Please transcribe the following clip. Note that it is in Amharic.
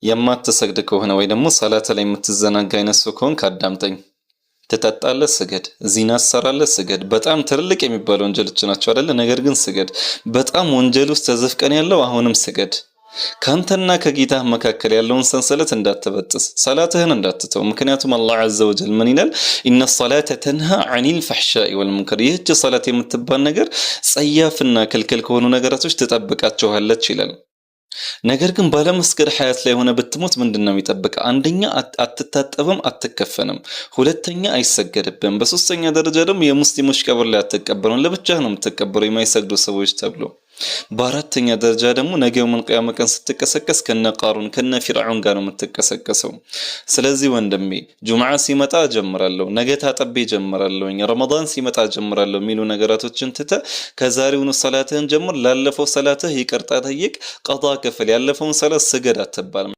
የማትሰግድ ከሆነ ወይ ደግሞ ሰላት ላይ የምትዘናጋ አይነት ሰው ከሆንክ አዳምጠኝ። ትጠጣለህ፣ ስገድ። ዚና ትሰራለህ፣ ስገድ። በጣም ትልልቅ የሚባሉ ወንጀሎች ናቸው አይደለ? ነገር ግን ስገድ። በጣም ወንጀል ውስጥ ተዘፍቀን ያለው አሁንም ስገድ። ካንተና ከጌታህ መካከል ያለውን ሰንሰለት እንዳትበጥስ፣ ሰላትህን እንዳትተው። ምክንያቱም አላህ ዐዘ ወጀል ምን ይላል? ኢነ ሰላተ ተንሃ ዐኒል ፈሕሻኢ ወልሙንከር፣ ይህች ሰላት የምትባል ነገር ጸያፍና ክልክል ከሆኑ ነገራቶች ትጠብቃቸዋለች ይላል። ነገር ግን ባለመስገድ ሐያት ላይ ሆነ ብትሞት ምንድነው የሚጠብቅ? አንደኛ አትታጠብም፣ አትከፈንም። ሁለተኛ አይሰገድብም። በሶስተኛ ደረጃ ደግሞ የሙስሊሞች ቀብር ላይ አትቀበሩም፣ ለብቻህ ነው የምትቀበረው የማይሰግዱ ሰዎች ተብሎ። በአራተኛ ደረጃ ደግሞ ነገ የውመል ቂያማ ቀን ስትቀሰቀስ ከነ ቃሩን ከነ ፊርዓውን ጋር ነው የምትቀሰቀሰው። ስለዚህ ወንድሜ ጁምዓ ሲመጣ ጀምራለሁ፣ ነገ ታጠቤ ጀምራለሁ፣ ረመዳን ሲመጣ ጀምራለሁ የሚሉ ነገራቶችን ትተህ ከዛሬውኑ ሰላትህን ጀምር። ላለፈው ሰላትህ ይቅርታ ጠይቅ፣ ቀዷ ክፍል። ያለፈውን ሰላት ስገድ አትባልም።